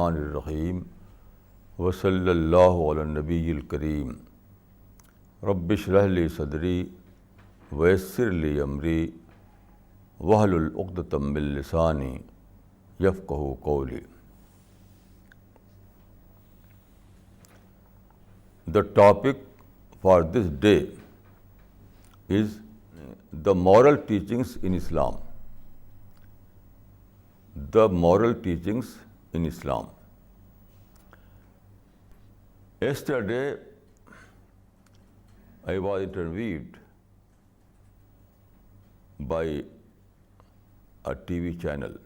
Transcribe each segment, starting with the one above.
الرحمن الرحیم وصلی اللہ علی النبی الکریم رب اشرح لی صدری ویسر لی امری واحلل عقدۃ من لسانی یفقہوا قولی. The topic for this day is the moral teachings in Islam. The moral teachings in Islam. Yesterday, I was interviewed by a TV channel.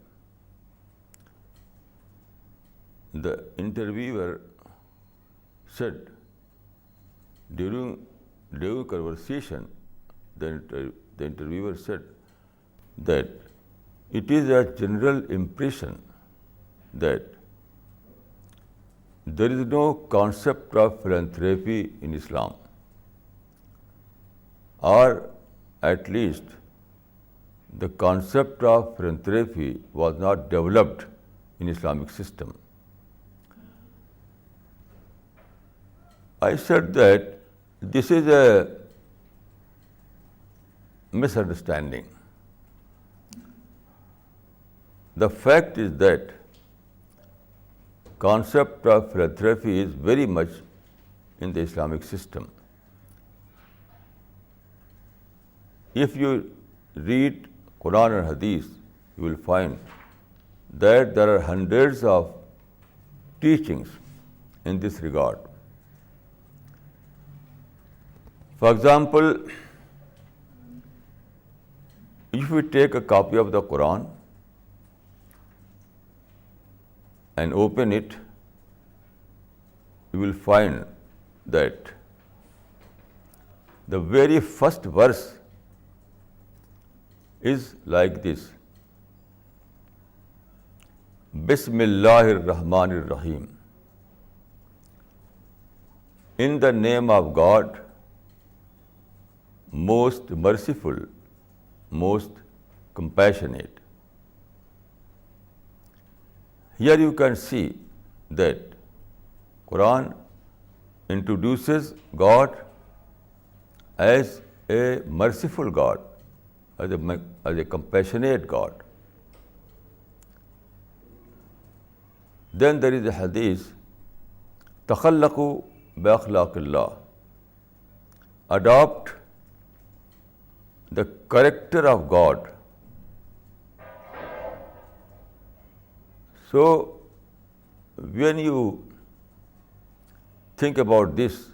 The interviewer said, during conversation, the interviewer said that it is a general impression that there is no concept of philanthropy in Islam, or at least the concept of philanthropy was not developed in Islamic system. I said that this is a misunderstanding. The fact is that concept of philanthropy is very much in the Islamic system. If you read Quran and Hadith, you will find that there are hundreds of teachings in this regard. For example, if we take a copy of the Quran and open it, you will find that the very first verse is like this: Bismillahir Rahmanir Rahim. In the name of God, most merciful, most compassionate. Here you can see that Quran introduces God as a merciful God, as a compassionate God. Then there is a hadith, تَخَلَّقُوا بِأَخْلَاقِ اللَّهِ. Adopt the character of God. So, when you think about this,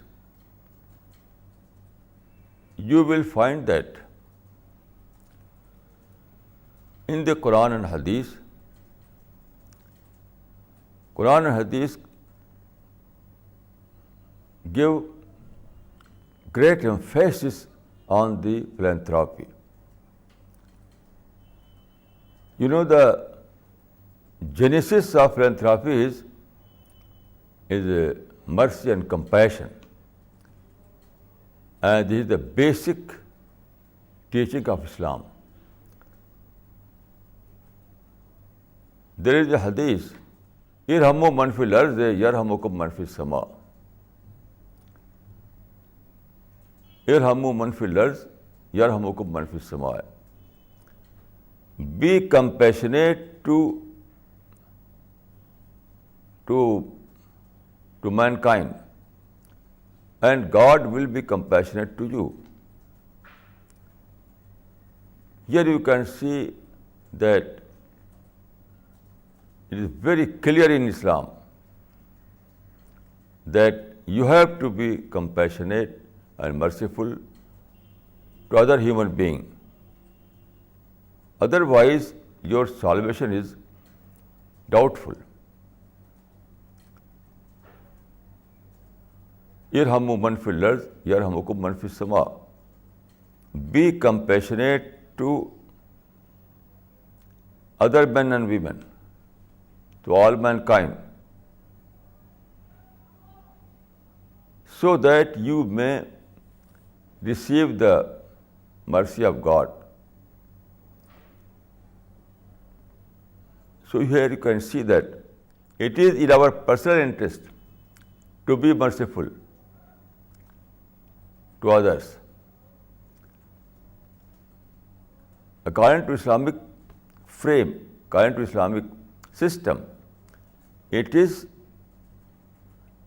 you will find that in the Quran and Hadith give great emphasis on the philanthropy. You know, the genesis of philanthropy is mercy and compassion, and this is the basic teaching of Islam. There is a hadith, irhamu man fil ardi yarhamukum man fis sama. Irhamu man fil ardi yarhamukum man fis sama. Be compassionate to mankind, and God will be compassionate to you. Here you can see that it is very clear in Islam that you have to be compassionate and merciful to other human being. Otherwise, your salvation is doubtful. Irhamu man fil ard yarhamukum man fis sama. Be compassionate to other men and women, to all mankind, so that you may receive the mercy of God. So here you can see that It is in our personal interest to be merciful to others. According to Islamic frame, according to Islamic system, it is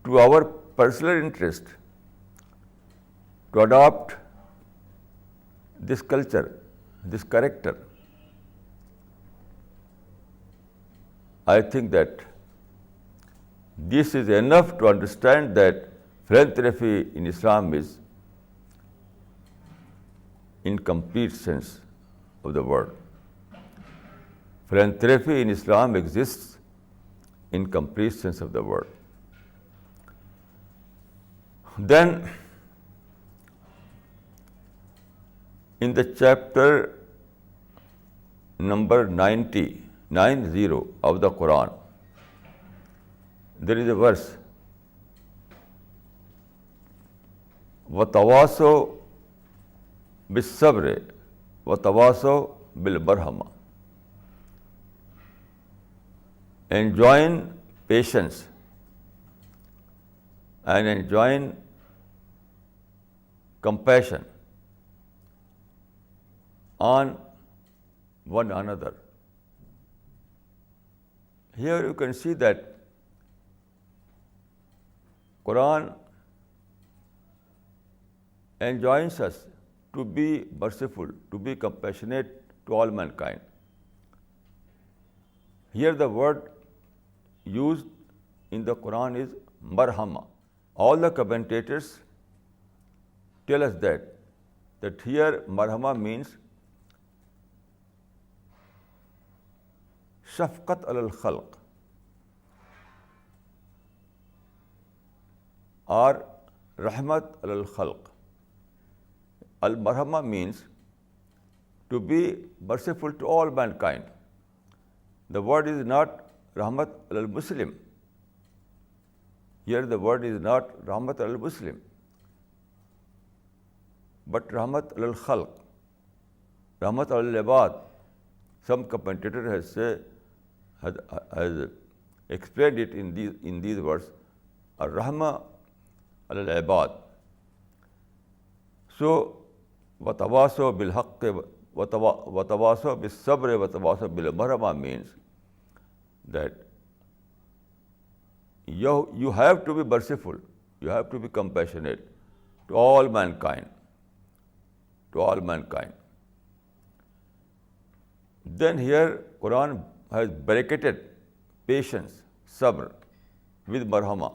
to our personal interest to adopt this culture, this character. I think that this is enough to understand that philanthropy in Islam is in complete sense of the word. Philanthropy in Islam exists in complete sense of the word. Then, in the chapter number 90 of the Quran, there is a verse, وَتَوَاسَوْا بِالصَّبْرِ وَتَوَاسَوْا بِالْمَرْحَمَةِ. Enjoin patience and enjoin compassion on one another. Here you can see that Quran enjoins us to be merciful, to be compassionate to all mankind. Here the word used in the Quran is marhama. All the commentators tell us that here marhama means shafqat alal khalq or rahmat alal khalq. Al marhama means to be merciful to all mankind. The word is not rahmat alal Muslim. Here the word is not rahmat alal Muslim, but rahmat alal khalq, rahmat alal ibad. Some commentator has explained it in these words, ar-rahma alal ibad. So, وَتَوَاسَوْا بِالْحَقِّ وَتَوَاسَوْا بِالصَّبْرِ وَتَوَاسَوْا بِالْمَرْحَمَةِ means that you have to be merciful, you have to be compassionate to all mankind, to all mankind. Then here Quran has bracketed patience, sabr, with marhama.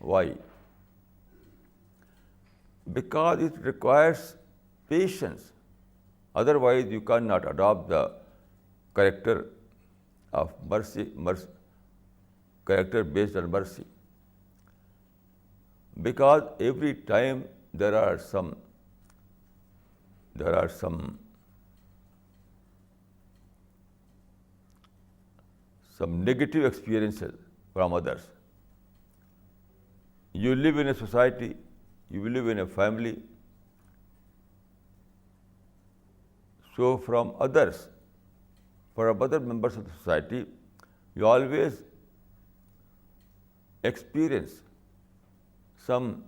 Why? Because it requires patience. Otherwise you cannot adopt the character of mercy, character based on mercy. Because every time there are some negative experiences from others. You live in a society, you live in a family. So from others, from other members of the society, you always experience some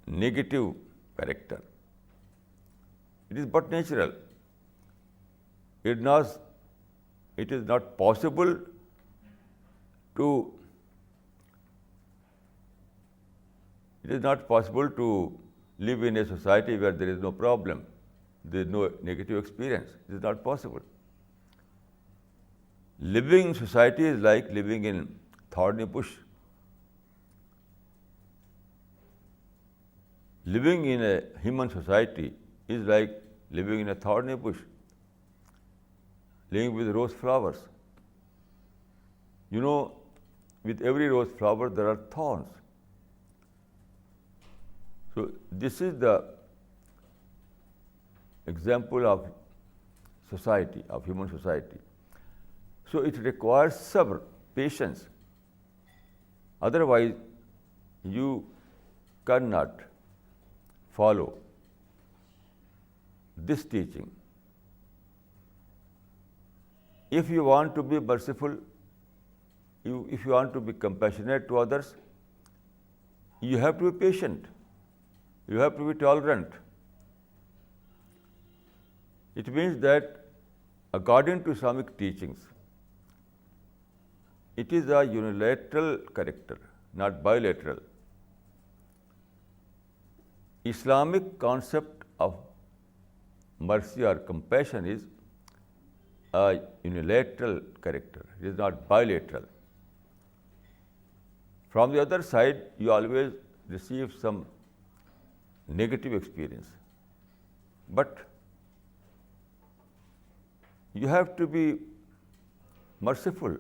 negative character. It is but natural. It is not possible to live in a society where there is no problem, there is no negative experience. It is not possible. Living in society is like living in thorny bush. Living in a human society is like living in a thorny bush, living with rose flowers. You know, with every rose flower there are thorns. So this is the example of society, of human society. So it requires sabr, patience. Otherwise, you cannot follow this teaching. If you want to be merciful, if you want to be compassionate to others, you have to be patient. You have to be tolerant. It means that according to Islamic teachings, it is a unilateral character, not bilateral. Islamic concept of mercy or compassion is a unilateral character. It is not bilateral. From the other side, you always receive some negative experience. But you have to be merciful.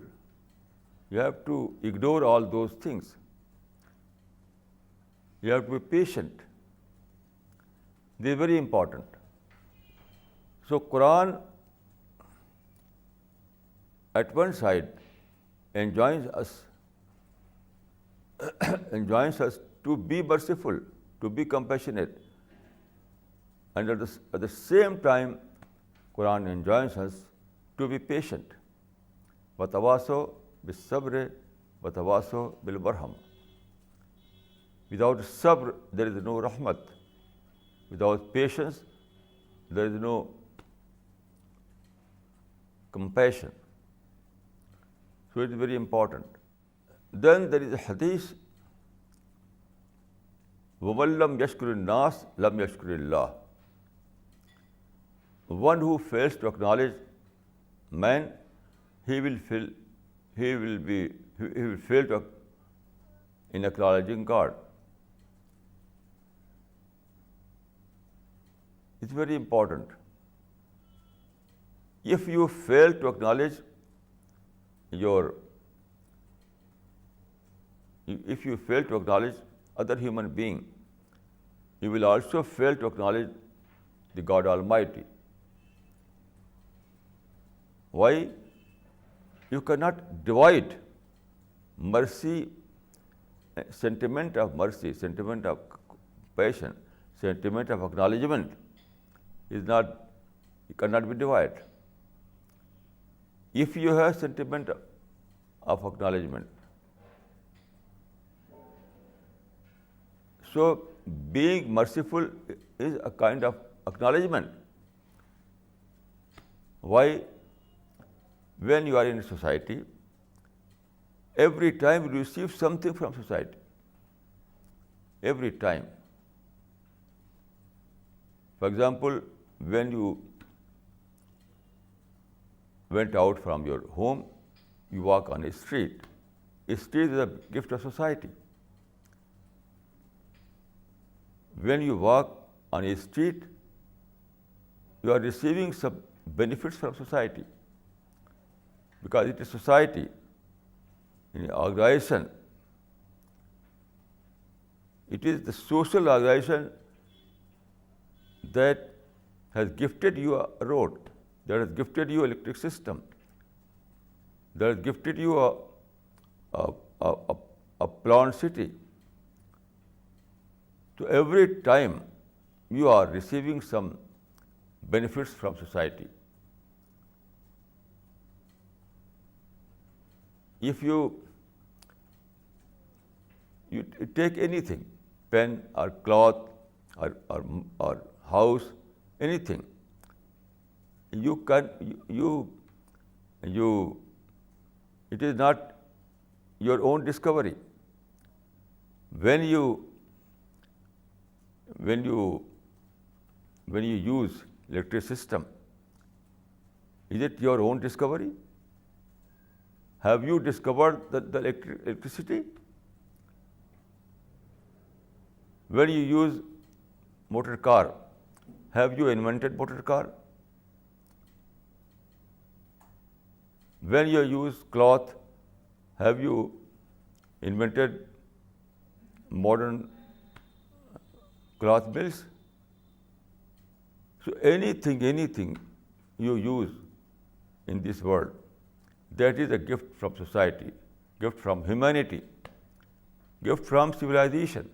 You have to ignore all those things. You have to be patient. This is very important. So Quran at one side enjoins us to be merciful, to be compassionate, and at the same time Quran enjoins us to be patient. وَتَوَاصَوْا بِالصَّبْرِ وَتَوَاصَوْا بِالْمَرْحَمَةِ. Without sabr, there is no rahmat. Without patience, there is no compassion. So it is very important. Then there is a hadith, وَمَنْ لَمْ يَشْكُرِ النَّاسِ لَمْ يَشْكُرِ اللَّهِ. One who fails to acknowledge man, he will fail in acknowledging God. It's very important. If you fail to acknowledge other human being, you will also fail to acknowledge the God Almighty. Why? You cannot divide mercy, sentiment of mercy, sentiment of compassion, sentiment of acknowledgement it cannot be divided. If you have sentiment of acknowledgement, so being merciful is a kind of acknowledgement. Why? When you are in a society, every time you receive something from society. Every time. For example, when you went out from your home, you walk on a street. A street is a gift of society. When you walk on a street, you are receiving some benefits from society, because it is society, in an organization. It is the social organization that has gifted you a road, that has gifted you electric system, that has gifted you a planned city. So every time you are receiving some benefits from society. If you take anything, pen or cloth or house, anything, it is not your own discovery. When you use electric system, is it your own discovery? Have you discovered the electricity? When you use motor car, have you invented motor car? When you use cloth, have you invented modern cloth mills? So anything you use in this world, that is a gift from society, gift from humanity, gift from civilization.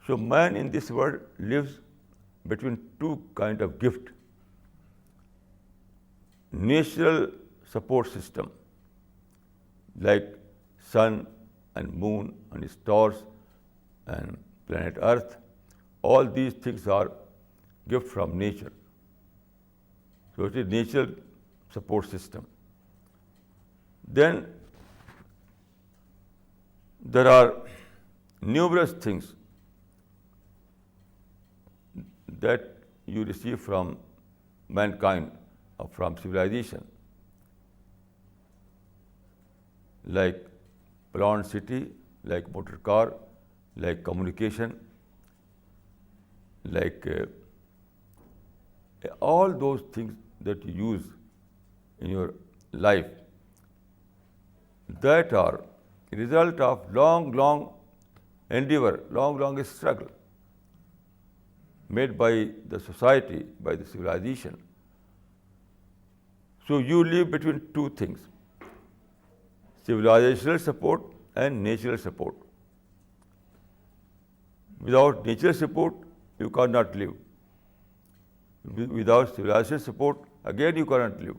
So man in this world lives between two kinds of gift. Natural support system, like sun and moon and stars and planet Earth. All these things are gift from nature. So it is natural support system. Then there are numerous things that you receive from mankind or from civilization, like plant city, like motor car, like communication, like all those things that you use in your life, that are a result of long endeavor, long struggle made by the society, by the civilization. So you live between two things, civilizational support and natural support. Without natural support, you cannot live. Without civilization support, again you cannot live.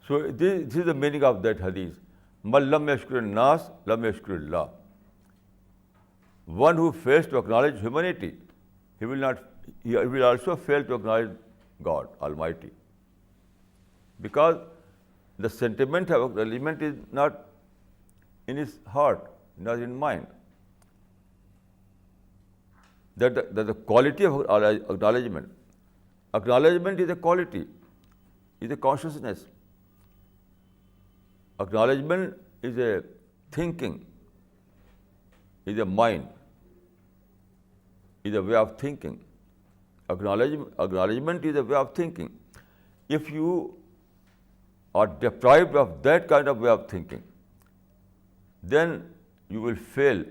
So this is the meaning of that hadith. Man lam yashkur nas, lam yashkur Allah. One who fails to acknowledge humanity, he will also fail to acknowledge God Almighty. Because the sentiment of acknowledgement is not in his heart, not in mind. That the quality of acknowledgement. Acknowledgement is a quality, is a consciousness. Acknowledgement is a thinking, is a mind, is a way of thinking. Acknowledgement is a way of thinking. If you are deprived of that kind of way of thinking, then you will fail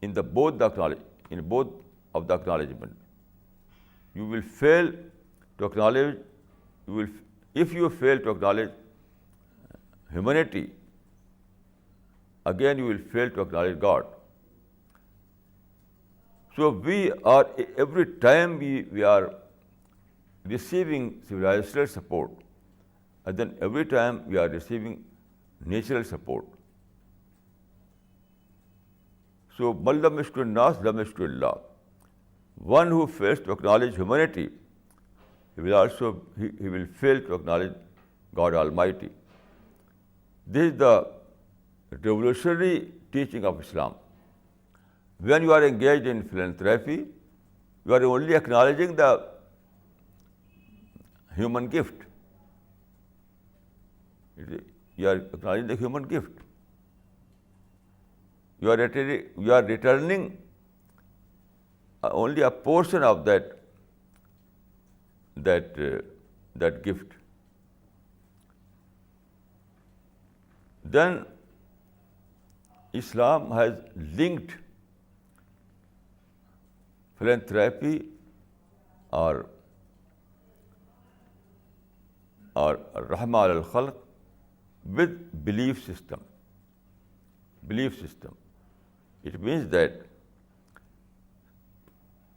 in both of the acknowledgement. You will fail to acknowledge. If you fail to acknowledge humanity, again you will fail to acknowledge God. So every time we are receiving civilizational support, and then every time we are receiving natural support. So, man lam yashkur nas, lam yashkur Allah. One who fails to acknowledge humanity, he will fail to acknowledge God Almighty. This is the revolutionary teaching of Islam. When you are engaged in philanthropy, you are only acknowledging the human gift. You are acknowledging the human gift. You are returning only a portion of that gift. Then Islam has linked philanthropy or rahma al-khalq with belief system. It means that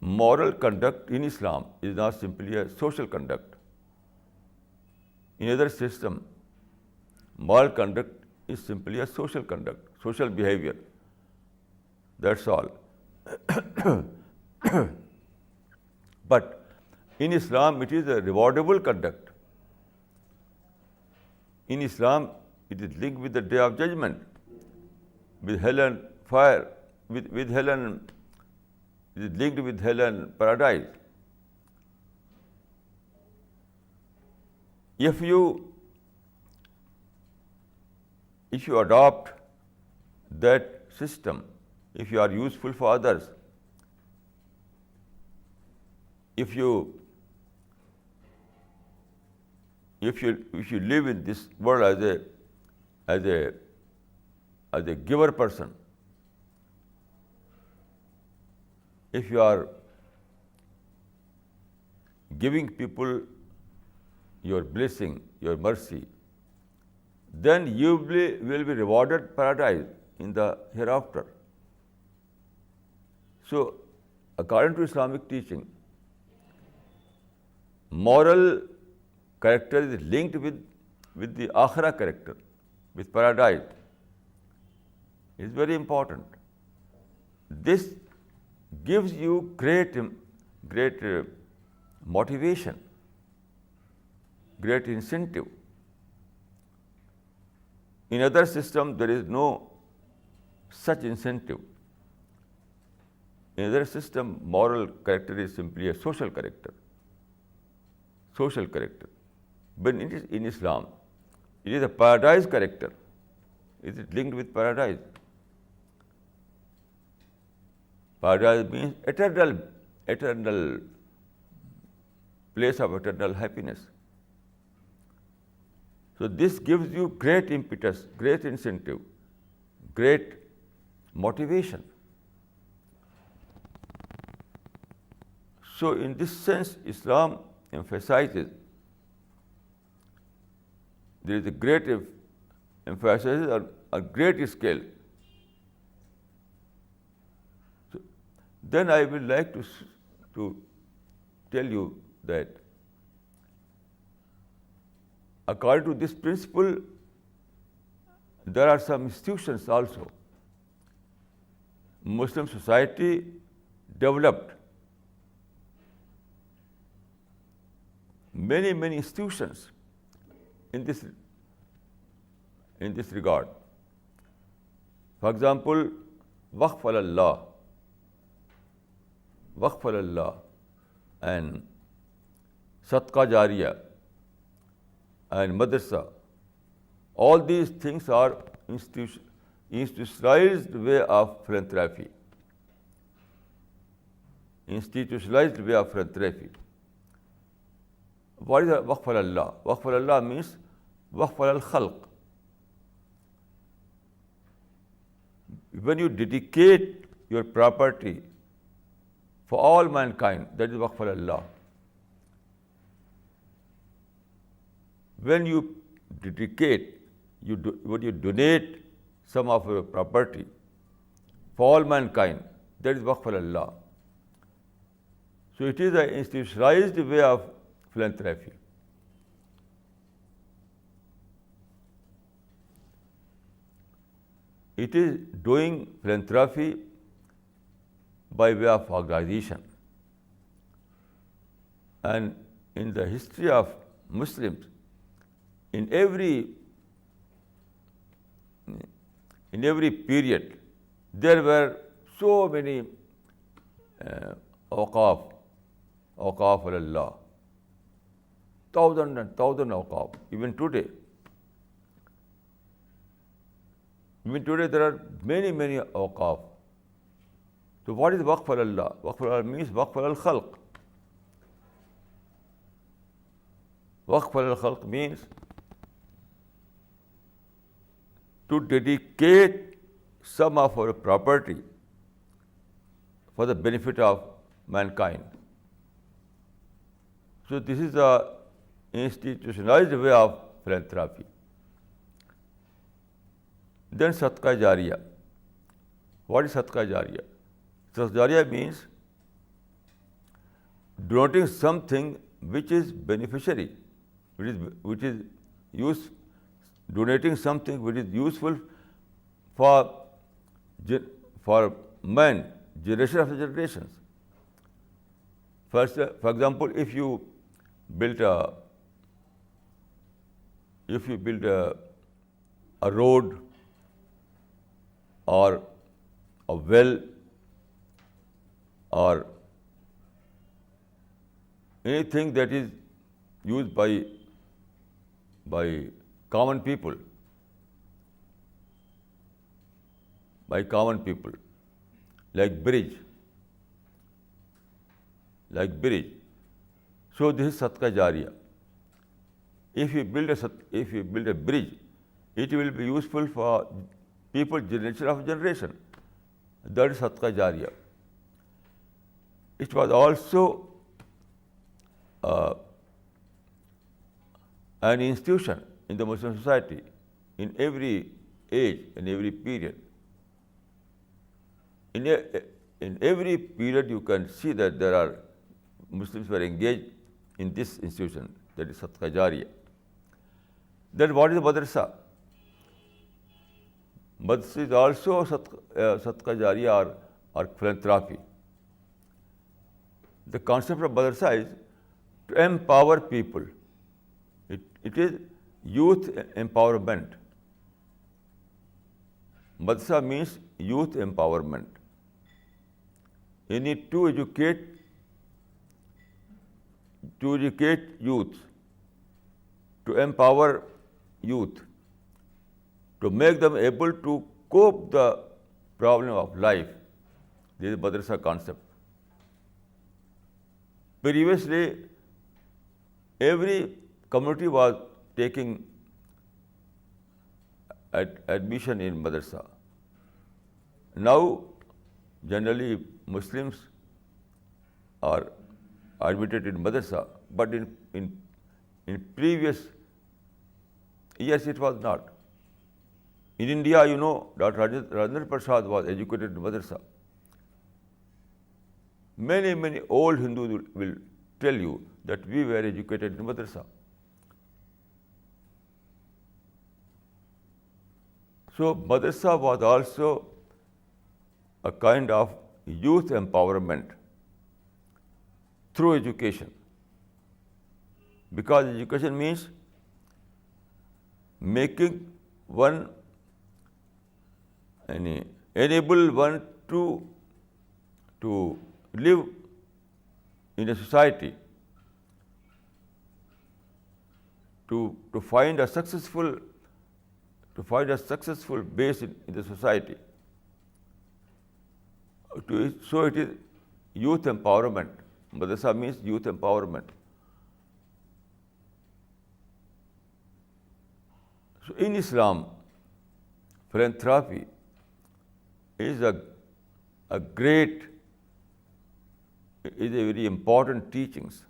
moral conduct in Islam is not simply a social conduct. In other system, moral conduct is simply a social conduct, social behavior. That's all. But in Islam, it is a rewardable conduct. In Islam, it is linked with the Day of Judgment, with hell and fire, with hell and it is linked with hell and paradise. If you adopt that system, if you are useful for others, if you live in this world as a giver person, if you are giving people your blessing, your mercy, then you will be rewarded paradise in the hereafter. So, according to Islamic teaching, moral character is linked with the Akhirah character, with paradise. It is very important. This gives you great motivation, great incentive. In other systems, there is no such incentive. In other system, moral character is simply a social character. Social character. But in Islam, it is a paradise character. It is linked with paradise. Paradise means eternal place of eternal happiness. So this gives you great impetus, great incentive, great motivation. So in this sense, Islam emphasizes, there is a great emphasis on a great scale. So then I would like to tell you that according to this principle, there are some institutions also. Muslim society developed many institutions in this regard. For example, Waqf al-Allah and Sadqa Jariya and Madrasa. All these things are institutionalized way of philanthropy. Institutionalized way of philanthropy. What is Waqf al-Allah? Waqf al-Allah means Waqf al-Khalq. When you dedicate your property for all mankind, that is Waqf al-Allah. When you dedicate, when you donate some of your property for all mankind, that is Waqf al-Allah. So it is an institutionalized way of philanthropy. It is doing philanthropy by way of organization. And in the history of Muslims, in every period, there were so many awqaf al-Allah, thousand awqaf. Even today there are many awqaf. So what is Waqf al-Allah? Waqf al-Allah means Waqf al-Khalq. Waqf al-Khalq means to dedicate some of our property for the benefit of mankind. So this is a institutionalized way of philanthropy. Then Sadqa Jariya. What is Sadqa Jariya? Sadqa Jariya means donating something which is beneficiary, donating something which is useful for man, generation after generations. For example, if you build a road or a well or anything that is used by common people, like bridge. So this is Sadqa Jariya. If you build a bridge, it will be useful for people generation after generation. That is Sadqa Jariya. It was also an institution in the Muslim society in every age, in every period. In every period you can see that there are Muslims were engaged in this institution. that is Sadaqah Jariyah. Then what is madrasa? Madrasa is also Sadaqah Jariyah or philanthropy. The concept of madrasa is to empower people. It is youth empowerment. Madrasa means youth empowerment. You need to educate youth, to empower youth, to make them able to cope the problem of life. This is madrasa concept. Previously, every community was taking admission in madrasa. Now, generally Muslims are admitted in madrasa, but in previous years it was not. In India, Dr. Rajendra Prasad was educated in madrasa. Many old Hindus will tell you that we were educated in madrasa. So madrasa was also a kind of youth empowerment through education. Because education means making one, enable one to live in a society, to find a successful base in the society. So it is youth empowerment. Madrasa means youth empowerment. So in Islam, philanthropy is a very important teachings.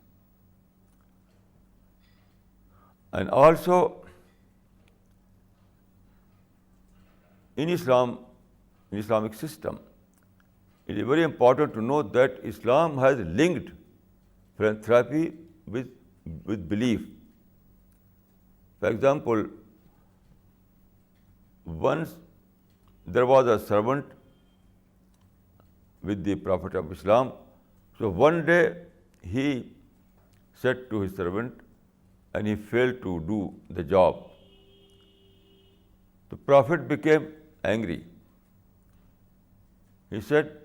And also in Islamic system, it is very important to know that Islam has linked philanthropy with belief. For example, once there was a servant with the Prophet of Islam. So one day he said to his servant, and he failed to do the job. The Prophet became angry. He said,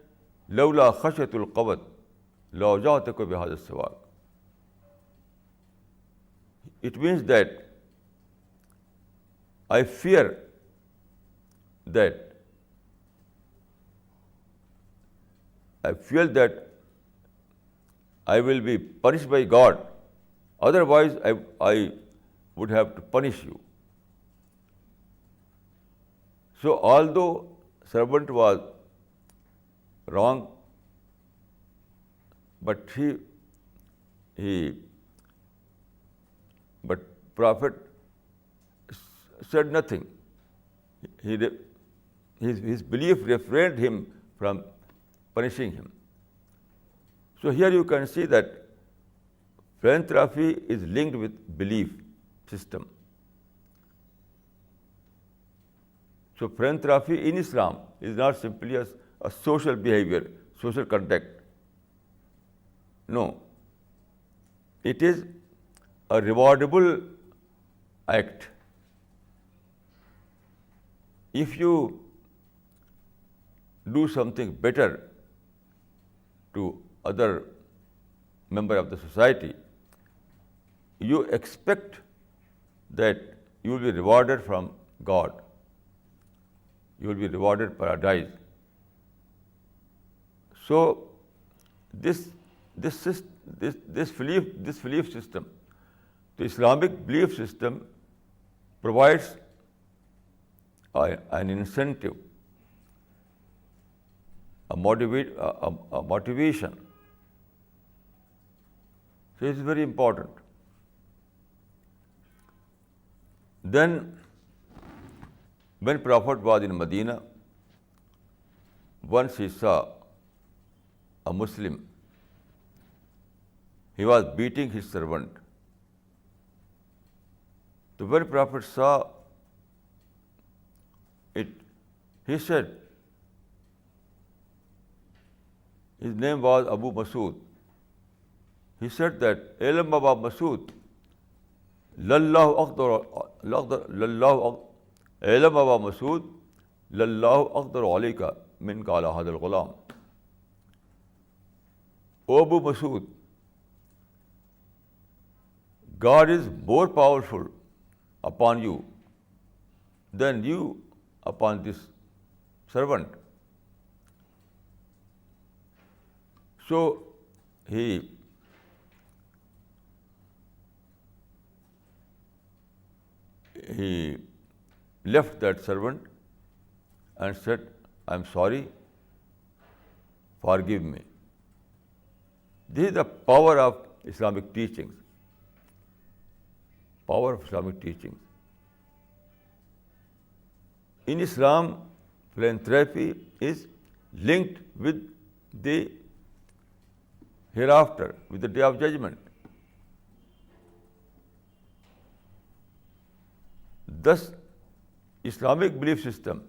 لولا خشية القبض لأوجعتك بهذا السواك. It means that I fear that I will be punished by God. Otherwise, I would have to punish you. So, although servant was wrong, but Prophet said nothing. His belief refrained him from punishing him. So here you can see that philanthropy is linked with belief system. So philanthropy in Islam is not simply a social behavior, social conduct. No. It is a rewardable act. If you do something better to other member of the society, you expect that you will be rewarded from God. You will be rewarded paradise. So this belief system, the Islamic belief system, provides an incentive, a motivation. So it's very important. Then, when Prophet was in Medina, once he saw a Muslim. He was beating his servant. So when Prophet saw it, he said, his name was Abu Masud. He said that, Ilm Abu Masud, lallahu aqdar, Ilm Abu Masud, lallahu aqdar alayka min kala hadal ghulam. O Abu Masud, God is more powerful upon you than you upon this servant. So he left that servant and said, I'm sorry, forgive me. This is the power of Islamic teachings. Power of Islamic teachings. In Islam, philanthropy is linked with the hereafter, with the day of judgment. Thus, Islamic belief system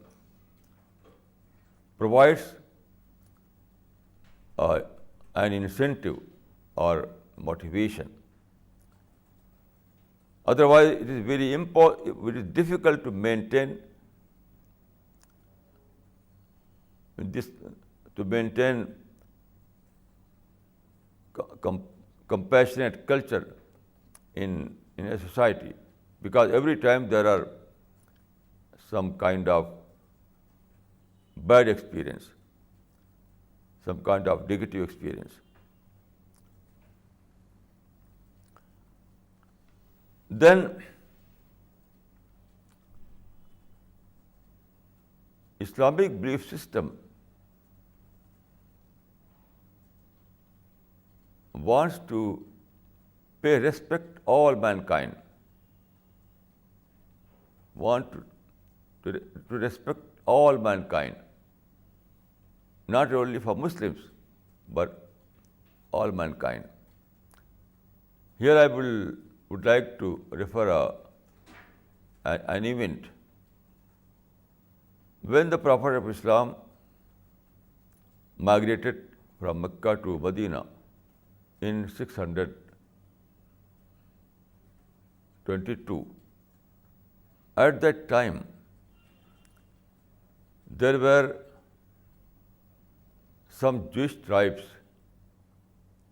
provides an incentive or motivation. Otherwise, it is very difficult to maintain compassionate culture in a society, because every time there are some kind of bad experience, some kind of negative experience. Then Islamic belief system wants to pay respect all mankind, want to respect all mankind, not only for Muslims, but all mankind. Here I would like to refer an event. When the Prophet of Islam migrated from Mecca to Medina in 622, at that time there were some Jewish tribes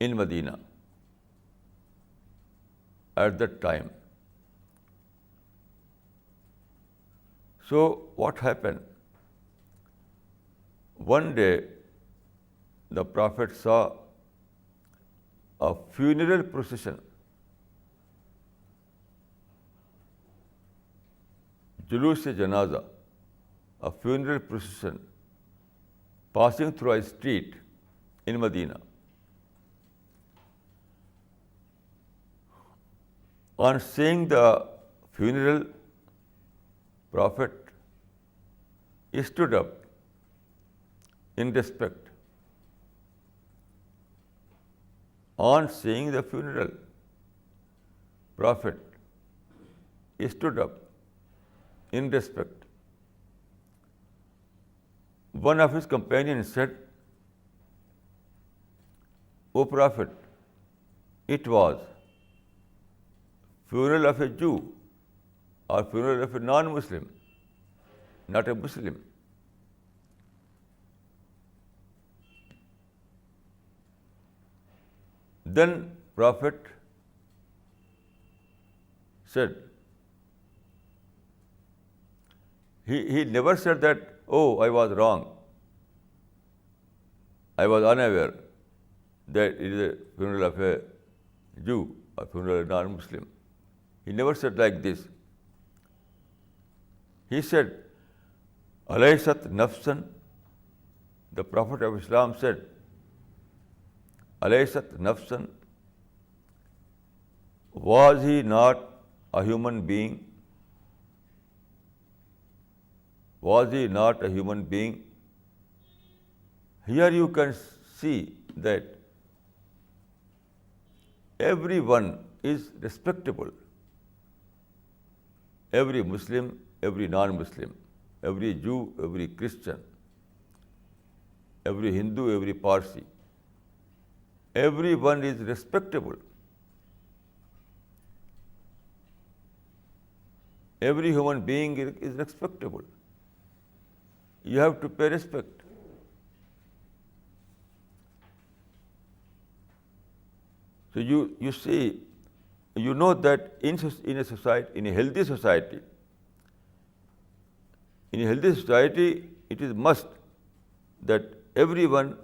in Medina at that time. So what happened? One day the Prophet saw a funeral procession, julus-e-janaza, a funeral procession passing through a street in Medina. On seeing the funeral, Prophet stood up in respect. On seeing the funeral, Prophet stood up in respect. One of his companions said, O Prophet, it was funeral of a Jew or funeral of a non-Muslim, not a Muslim. Then Prophet said, he never said that, oh, I was wrong, I was unaware that it is a funeral of a Jew or funeral of a non-Muslim. He never said like this. He said, Alaysat nafsan, the Prophet of Islam said, Alaysat nafsan, was he not a human being? Was he not a human being? Here you can see that everyone is respectable. every Muslim, every non-Muslim, every Jew, every Christian, every Hindu, every Parsi, everyone is respectable. Every human being is respectable. You have to pay respect. So you see, you know that in a society, in a healthy society, it is must that everyone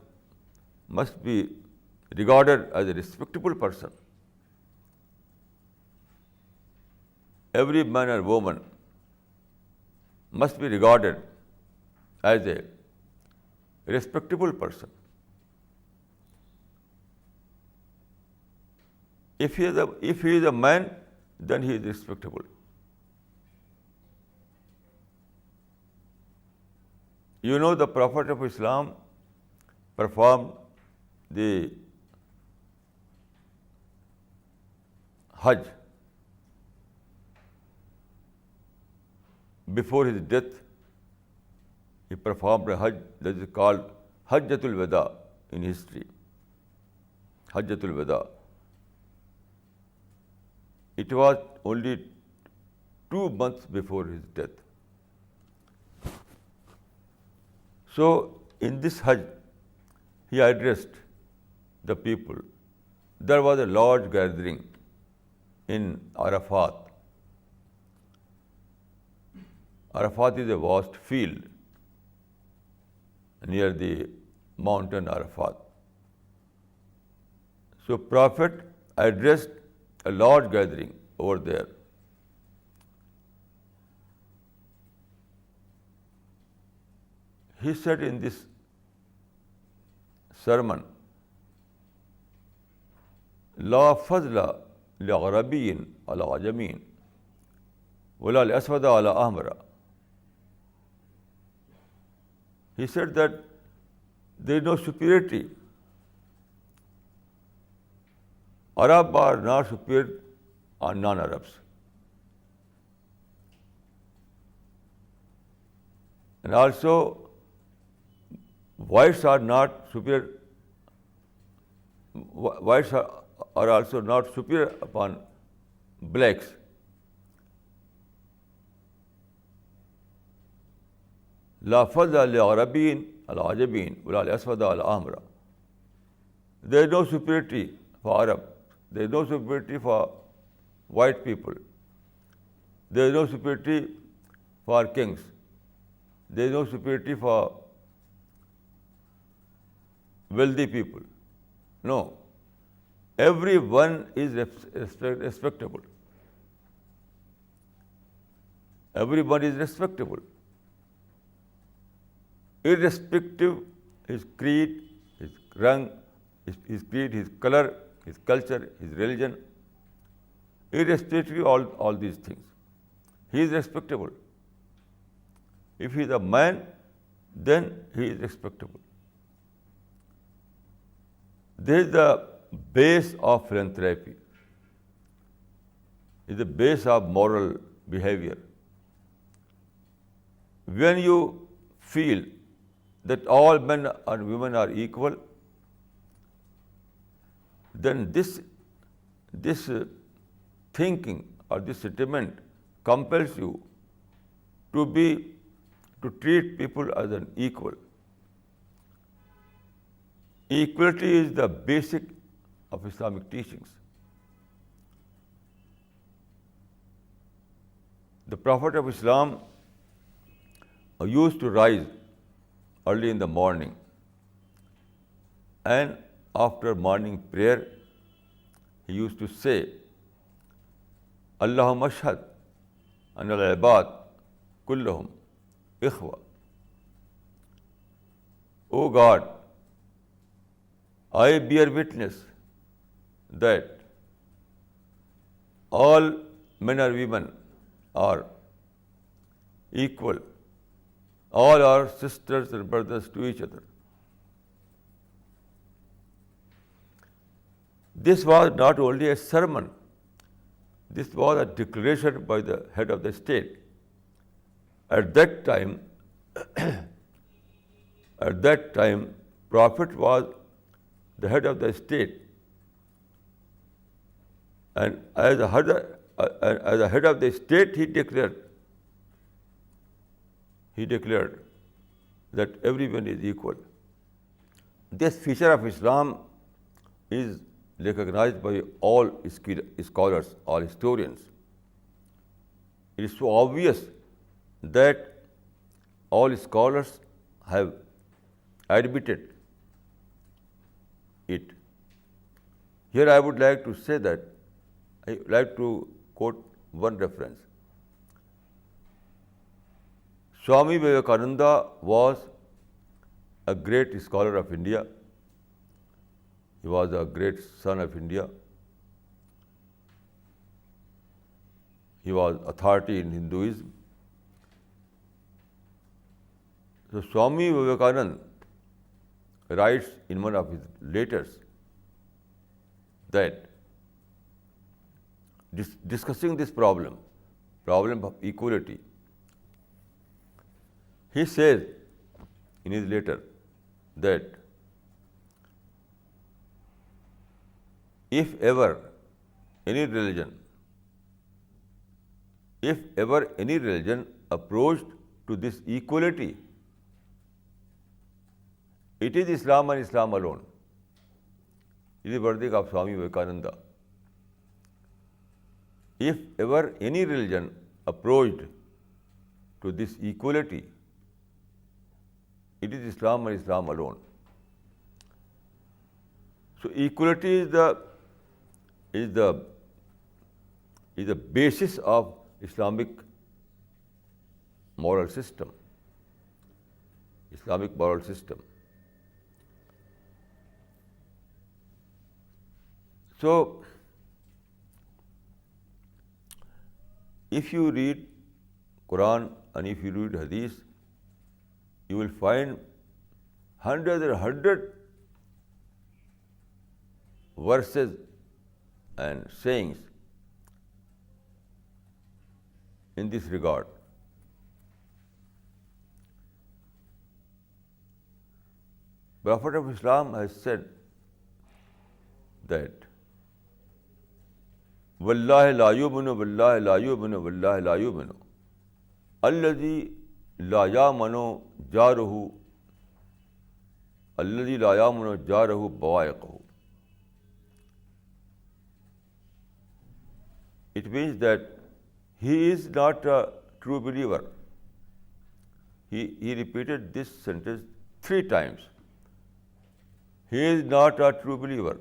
must be regarded as a respectable person. Every man or woman must be regarded as a respectable person. If he is a man, then he is respectable. You know, the Prophet of Islam performed the Hajj before his death. He performed a Hajj that is called Hajjatul Wada in history. Hajjatul Wada. It was only 2 months before his death. So, in this Hajj, he addressed the people. There was a large gathering in Arafat. Arafat is a vast field near the mountain Arafat. So, Prophet addressed a large gathering over there. He said in this sermon, لا فضل لعربي على عجمي ولا لأسود على أحمر. He said that there is no superiority. Arab are not superior on non-Arabs. And also, whites are not superior. Whites are also not superior upon blacks. لا فضل لعربي على عجمي ولا لأسود على أحمر. There is no superiority for Arab. There is no superiority for white people. There is no superiority for kings. There is no superiority for wealthy people. No. Everyone is respectable. Everyone is respectable. Irrespective his creed, his rank, his creed, his color, his culture, his religion, irrespective of all these things. He is respectable. If he is a man, then he is respectable. This is the base of philanthropy. It is the base of moral behavior. When you feel that all men and women are equal, then this thinking or this sentiment compels you to treat people as an equal. Equality is the basic of Islamic teachings. The Prophet of Islam used to rise early in the morning, and after morning prayer, he used to say, Allahumma ashhad anna al-ibad kullahum ikhwa. O God, I bear witness that all men or women are equal. All are sisters and brothers to each other. This was not only a sermon, This was a declaration by the head of the state. At that time, Prophet was the head of the state, and as a head of the state, he declared that everyone is equal. This feature of Islam is recognized by all scholars, all historians. It is so obvious that all scholars have admitted it. Here I would like to say that I would like to quote one reference. Swami Vivekananda was a great scholar of India. He was a great son of India. He was authority in Hinduism. So Swami Vivekananda writes in one of his letters that discussing this problem of equality, he says in his letter that if ever any religion approached to this equality, it is Islam and Islam alone. It is the verdict of Swami Vivekananda. If ever any religion approached to this equality, it is Islam and Islam alone. So equality is the basis of Islamic moral system. So, if you read Quran and if you read Hadith, you will find hundreds and hundreds verses and sayings in this regard. Prophet of Islam has said that Wallahi la yuminu, wallahi la yuminu, wallahi la yuminu, alladhi la yamanu jaruhu bawa'iqahu. It means that he is not a true believer. He repeated this sentence 3 times. He is not a true believer.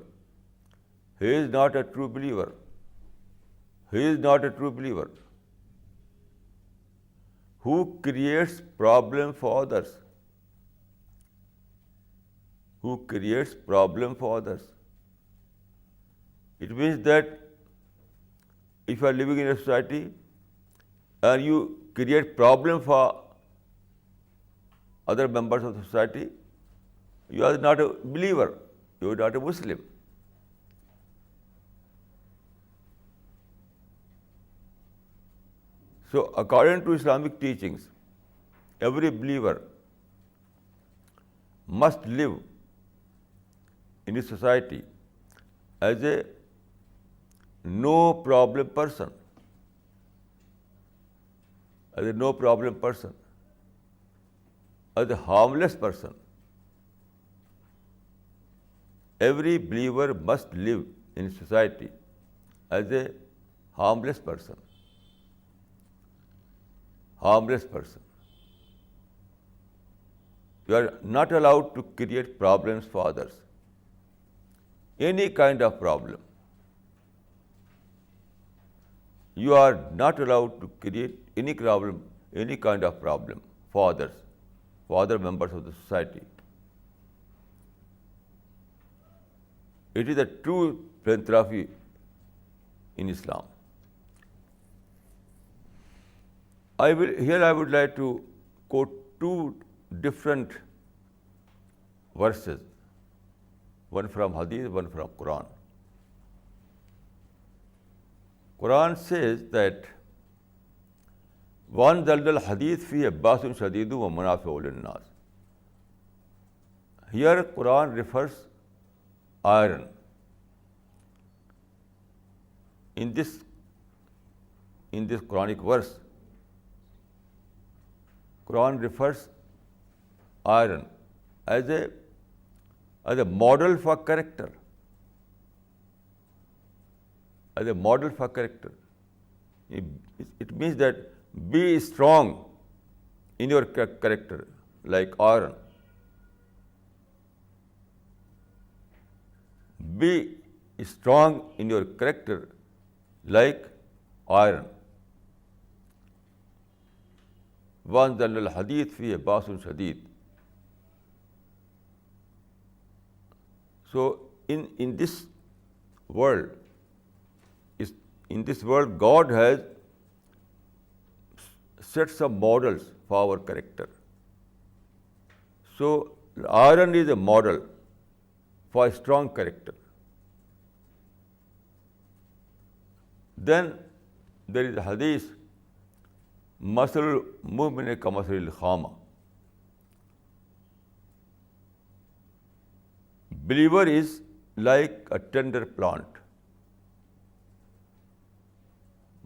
He is not a true believer. He is not a true believer. Who creates problem for others? Who creates problem for others? It means that if you are living in a society and you create problem for other members of the society, you are not a believer, you are not a Muslim. So according to Islamic teachings, every believer must live in a society as a no problem person, as a harmless person. Every believer must live in society as a harmless person. You are not allowed to create problems for others. Any kind of problem. You are not allowed to create any kind of problem for others, for other members of the society. It is a true philanthropy in Islam. I would like to quote 2 different verses, one from Hadith, one from Quran. Quran says that وَأَنزَلْنَا الْحَدِيدَ فِيهِ بَأْسٌ شَدِيدٌ وَمَنَافِعُ لِلنَّاسِ. Here Quran refers iron. In this Quranic verse, Quran refers iron as a model for character. As a model for character. It means that be strong in your character like iron. Be strong in your character like iron. وَأَنزَلْنَا الْحَدِيدَ فِيهِ بَأْسٌ شَدِيدٌ. So in this world, God has set some models for our character. So iron is a model for a strong character. Then there is a hadith, مَثَلُ الْمُؤْمِنِ كَمَثَلِ الْخَامَةِ. Believer is like a tender plant.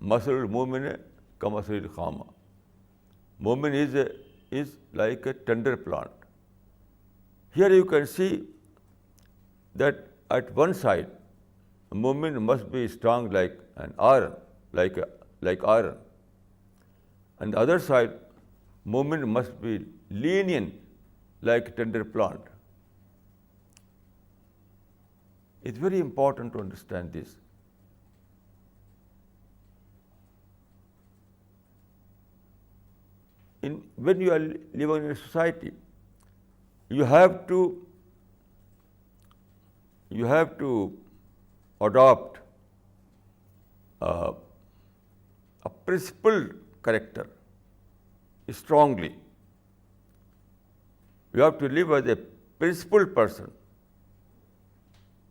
مَثَلُ الْمُؤْمِنِ كَمَثَلِ الْخَامَةِ. Mu'min is like a tender plant. Here you can see that at one side, a mu'min must be strong like an iron, like iron. And the other side, mu'min must be lenient like a tender plant. It's very important to understand this. When you are living in a society, you have to adopt a principled character strongly. You have to live as a principled person.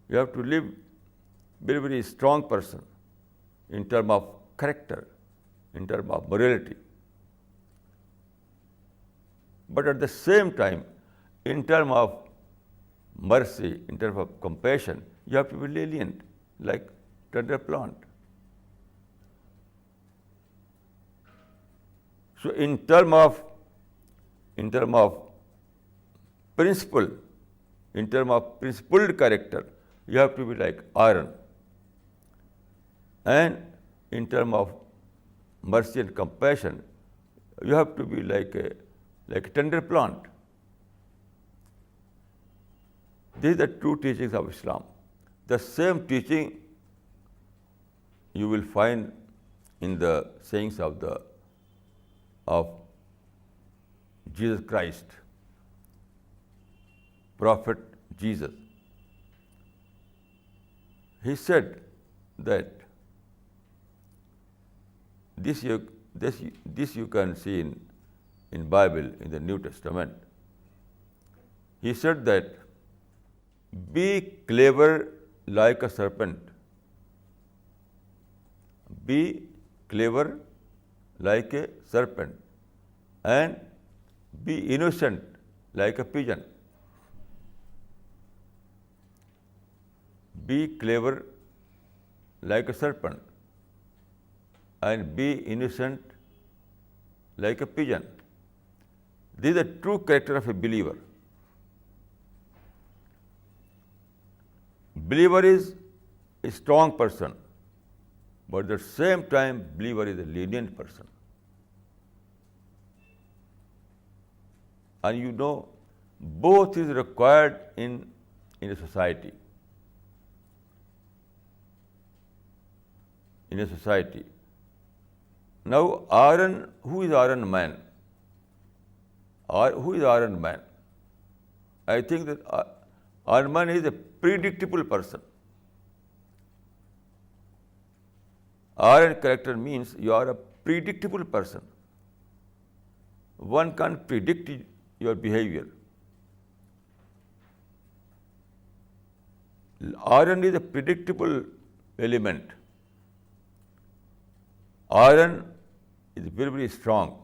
You have to live very, very strong person in terms of character, in terms of morality. But at the same time, in terms of mercy, in terms of compassion, you have to be lenient, like tender plant. So in terms of principle, in terms of principled character, you have to be like iron. And in terms of mercy and compassion, you have to be like a tender plant. These are true teachings of Islam. The same teaching you will find in the sayings of Jesus Christ, Prophet Jesus. He said that this you can see in Bible, in the New Testament. He said that be clever like a serpent. Be clever like a serpent and be innocent like a pigeon. Be clever like a serpent and be innocent like a pigeon. This is the true character of a believer. Believer is a strong person, but at the same time, believer is a lenient person. And you know, both is required in a society. In a society. Now, iron, who is Iron Man? Who is Iron Man? I think that Iron Man is a predictable person. Iron character means you are a predictable person. One can predict your behavior. Iron is a predictable element. Iron is very, very strong.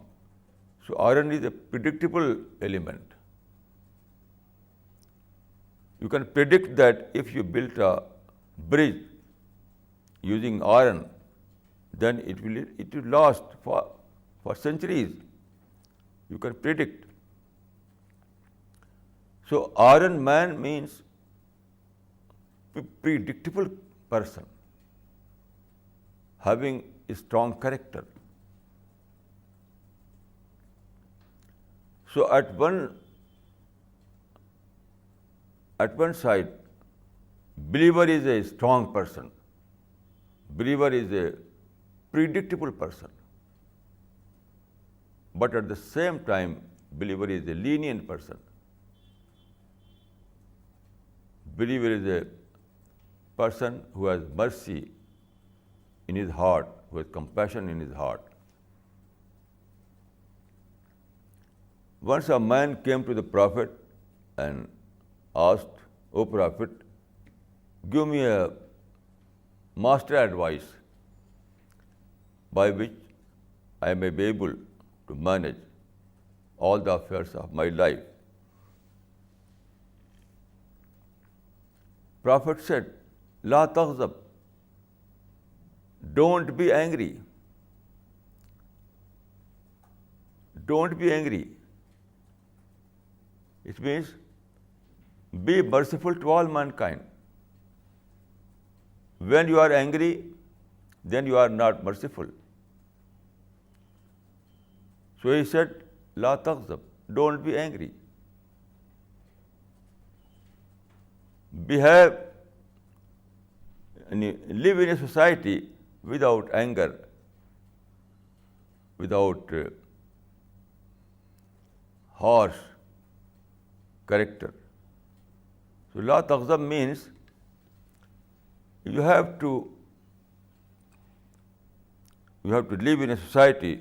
So iron is a predictable element. You can predict that if you built a bridge using iron, then it will last for centuries. You can predict. So Iron Man means predictable person, having a strong character. So at one side, believer is a strong person. Believer is a predictable person. But at the same time, believer is a lenient person. Believer is a person who has mercy in his heart, who has compassion in his heart. Once a man came to the Prophet and asked, "O Prophet, give me a master advice by which I may be able to manage all the affairs of my life." Prophet said, "La taghzab, don't be angry. Don't be angry." It means be merciful to all mankind. When you are angry, then you are not merciful. So he said, "La taghzab, don't be angry. Behave, live in a society without anger, without harsh character." So La taghzab means you have to live in a society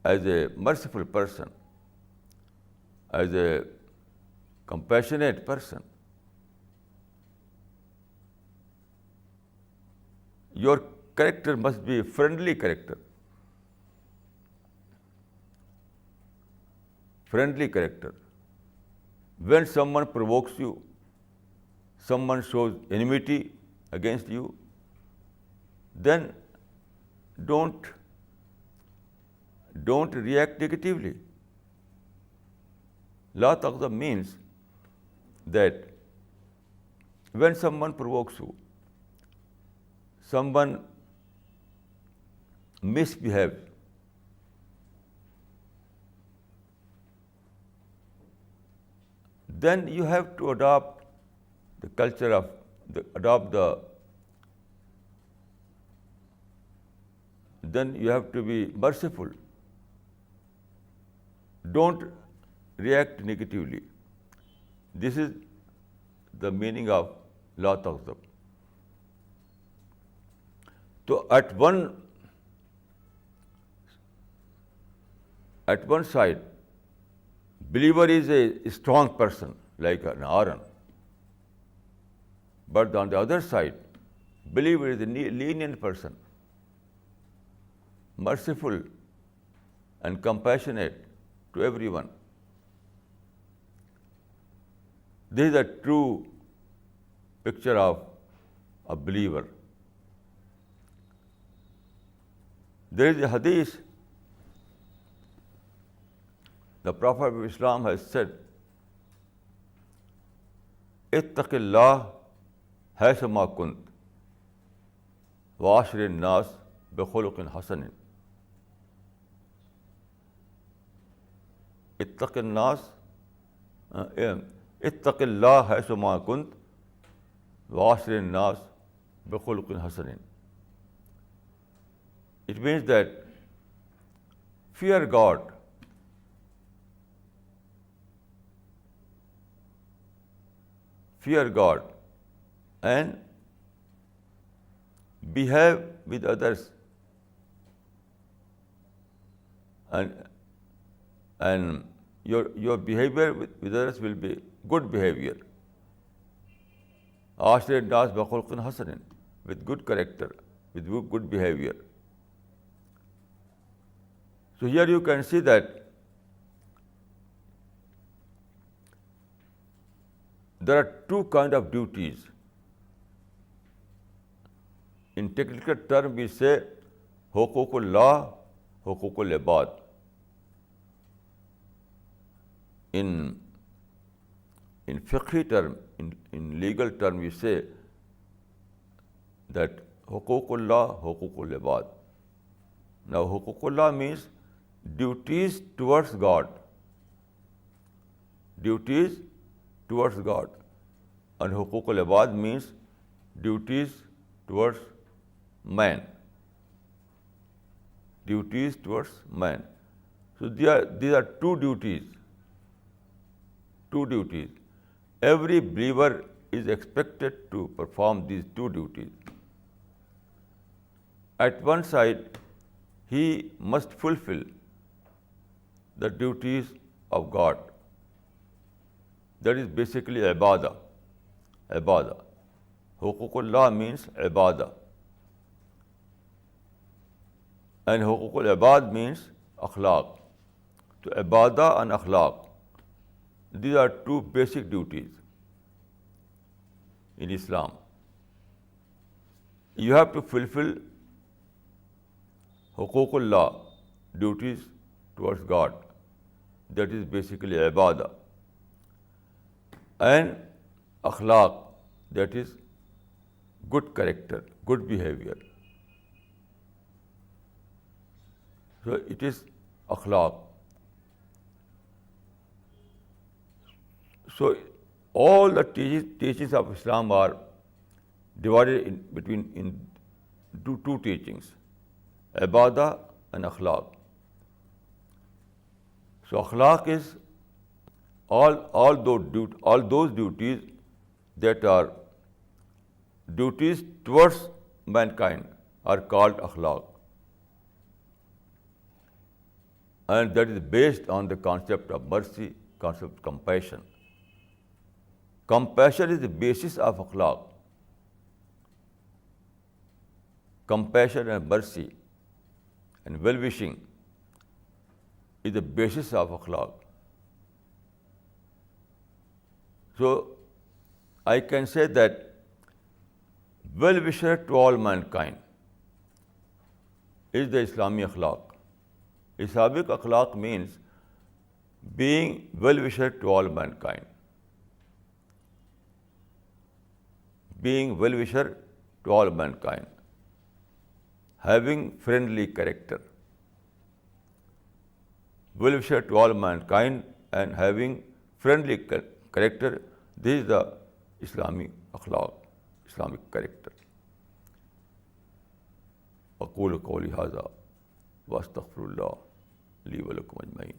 as a merciful person, as a compassionate person. Your character must be a friendly character. Friendly character. When someone provokes you, someone shows enmity against you, then don't react negatively. La taghzab means that when someone provokes you, someone misbehaves, then you have to adopt the culture of then you have to be merciful. Don't react negatively. This is the meaning of La taghzab. So at one side, believer is a strong person like an iron. But on the other side, believer is a lenient person, merciful and compassionate to everyone. This is a true picture of a believer. There is a hadith. The Prophet of Islam has said, "Ittaqillah haysama kunt, wa ashrin nas bi khuluqin hasanin." Ittaqillah haysama kunt, wa ashrin nas bi khuluqin hasanin. It means that fear God. Fear God and behave with others and your behavior with others will be good behavior. Ashir nas bi khulqin hasanin, with good character, with good behavior. So here you can see that there are two kinds of duties. In technical term we say huququllah, huququl ibad. In fiqhi term, in legal term we say that huququllah, huququl ibad. Now huququllah means duties towards God. Duties towards God. And huququl ibad means duties towards man. Duties towards man. So these are two duties. Two duties. Every believer is expected to perform these two duties. At one side, he must fulfill the duties of God. That is basically ibadah. Ibadah. Huququllah means ibadah. And huququl ibad means akhlaq. So ibadah and akhlaq, these are two basic duties in Islam. You have to fulfill huququllah, duties towards God. That is basically ibadah. And akhlaq, that is good character, good behavior. So it is akhlaq. So all the teachings of Islam are divided in two teachings, ibadah and akhlaq. So akhlaq is all those duties that are duties towards mankind are called akhlaq. And that is based on the concept of mercy, concept of compassion. Compassion is the basis of akhlaq. Compassion and mercy and well-wishing is the basis of akhlaq. So I can say that well-wisher to all mankind is the Islamic akhlaq. Islamic akhlaq means being well-wisher to all mankind. Being well-wisher to all mankind. Having friendly character. Well-wisher to all mankind and having friendly character, this is the Islamic akhlaq, Islamic character. أقول قولي هذا وأستغفر الله لي ولكم أجمعين.